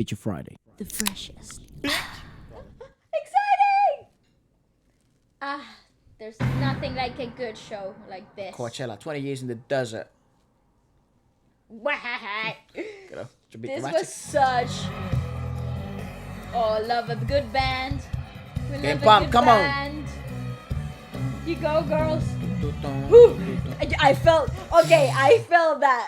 Feature Friday. The freshest. Exciting! There's nothing like a good show like this. Coachella, 20 years in the desert. What? You know, it's a bit This dramatic. was such. Oh, love a good band. We Game love Pump, a good come on. band. You go, girls. Whew. I felt that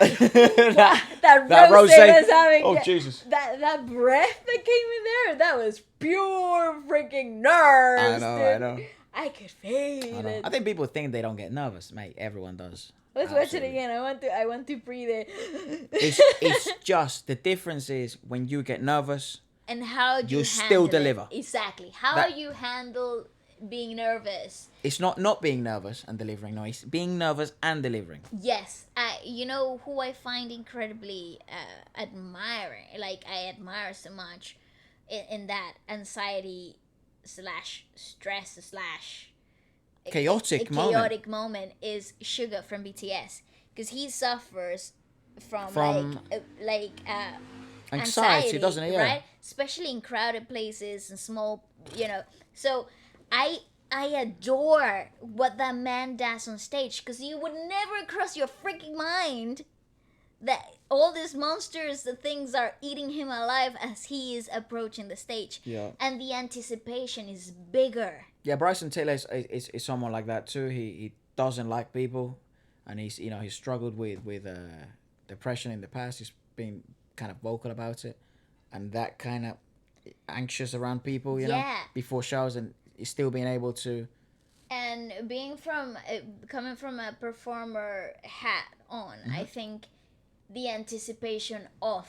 that Rose rosé. was having. Oh, Jesus. That breath that came in there, that was pure freaking nerves. I know. I could feel it. I think people think they don't get nervous, mate. Everyone does. Let's watch it Absolutely. again. I want to breathe it. It's just the difference is when you get nervous, And how do you You still handle it. deliver. Exactly. How That- you handle being nervous. it's not being nervous and delivering. No, it's being nervous and delivering. Yes, you know who I find incredibly admiring. Like I admire so much in that anxiety slash stress slash Chaotic moment. chaotic moment is Suga from BTS, because he suffers from From anxiety, doesn't he? Yeah. right? Especially in crowded places and small, So I adore what that man does on stage, because you would never cross your freaking mind that all these monsters, the things are eating him alive as he is approaching the stage. Yeah. And the anticipation is bigger. Yeah, Bryson Tiller is someone like that too. He doesn't like people, and he's struggled with depression in the past. He's been kind of vocal about it, and that kind of anxious around people, you know, Yeah. before shows, and he's still being able to. And coming from a performer hat on, I think the anticipation of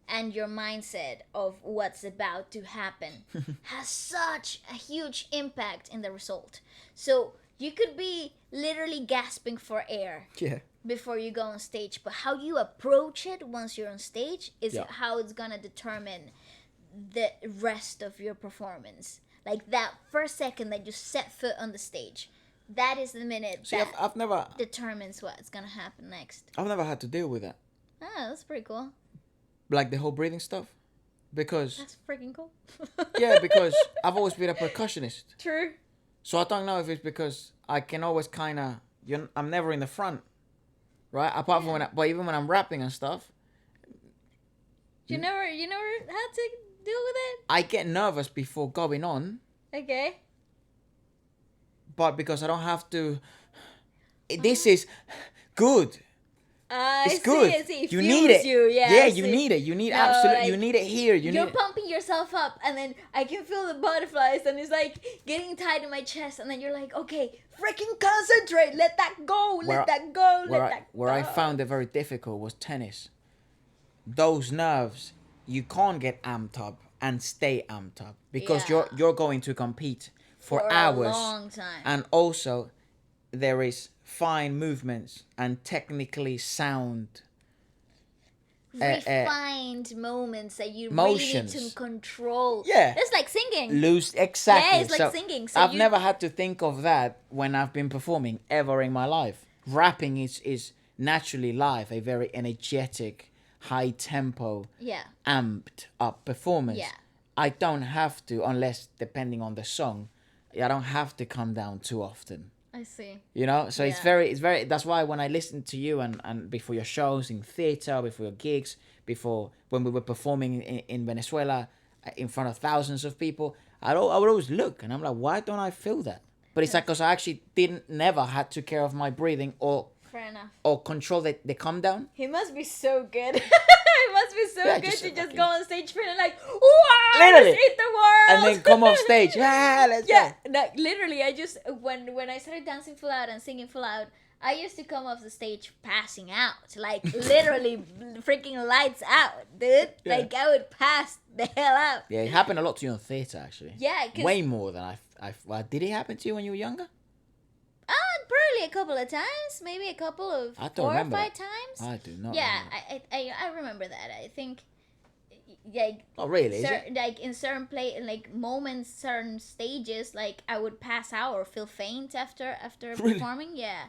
and your mindset of what's about to happen has such a huge impact in the result. So you could be literally gasping for air Yeah. before you go on stage, but how you approach it once you're on stage is Yeah. how it's gonna determine the rest of your performance. Like that first second that you set foot on the stage, that is the minute See, that I've never determines what's gonna happen next. had to deal with that, Ah, that's pretty cool. like the whole breathing stuff, because That's freaking cool. because I've always been a percussionist. True. So I don't know if it's because I can always kind of, I'm never in the front, right? Apart from but even when I'm rapping and stuff, You never had to deal with it? I get nervous before going on, Okay. but because I don't have to, this is good. It's good. I see. It You fuels need it. You. Yeah, I you see. need it. You need No, absolutely. You like, need it here. You You're need. pumping yourself up, and then I can feel the butterflies, and it's like getting tight in my chest, and then you're like, okay, freaking concentrate, let that go, let that go, let that go. Where I found it very difficult was tennis. Those nerves, you can't get amped up and stay amped up because Yeah. you're going to compete for For hours, a long time. and also there is fine movements and technically sound Refined moments that you motions. really need to control. Yeah. It's like singing. loose. Exactly. Yeah, it's like singing. So I've never had to think of that when I've been performing ever in my life. Rapping is naturally live, a very energetic, high tempo, Yeah. amped up performance. Yeah. I don't have to, unless depending on the song, I don't have to come down too often. I see. You know, so it's Yeah. very. That's why when I listen to you and before your shows in theater, before your gigs, before when we were performing in Venezuela in front of thousands of people, I would always look and I'm like, why don't I feel that? But it's like because I actually never had to care of my breathing Fair enough. or control the calm down. He must be so good. He must be so Yeah, good just to just fucking- go on stage feeling like, wow, Literally. let's eat the world. And then come off stage. Yeah, let's Yeah, go. like literally, I just when I started dancing full out and singing full out, I used to come off the stage passing out, like literally freaking lights out, dude. Yeah. Like I would pass the hell out. Yeah, it happened a lot to you in theater actually. Yeah, cause Way more than did it happen to you when you were younger? probably a couple of times, maybe a couple of I don't 4 or 5 remember that. times. I do not. Yeah, remember. I remember that. I think, like. Not really, is it? Like in certain moments, certain stages, like I would pass out or feel faint after Really? performing. Yeah,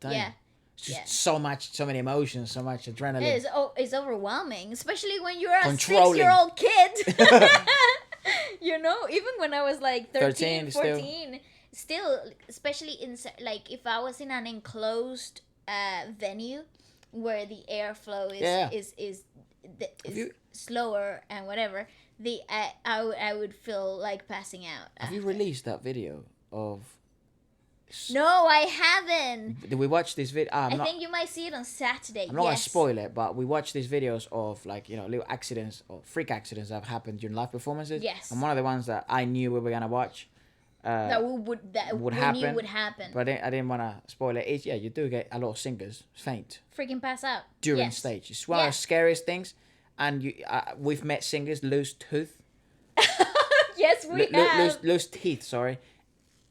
Damn. yeah. It's just so many emotions, so much adrenaline. It's overwhelming, especially when you're a Controlling. 6-year-old kid. You know, even when I was like 13 14, still, especially in like if I was in an enclosed venue where the airflow is slower and whatever, I would feel like passing out. Have you released that video of? No, I haven't. Did we watch this video? I think you might see it on Saturday. I'm not gonna spoil it, but we watched these videos of like, you know, little accidents or freak accidents that have happened during live performances. Yes. And one of the ones that I knew we were gonna watch. That would happen. But I didn't want to spoil it. You do get a lot of singers faint. Freaking pass out. During stage. It's one of the scariest things. And we've met singers lose tooth. Yes, we have. Lose teeth, sorry.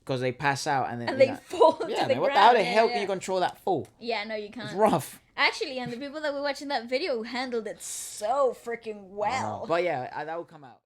Because they pass out and then they fall to the ground. How the hell can you control that fall? Yeah, no, you can't. It's rough. Actually, and the people that were watching that video handled it so freaking well. But yeah, that will come out.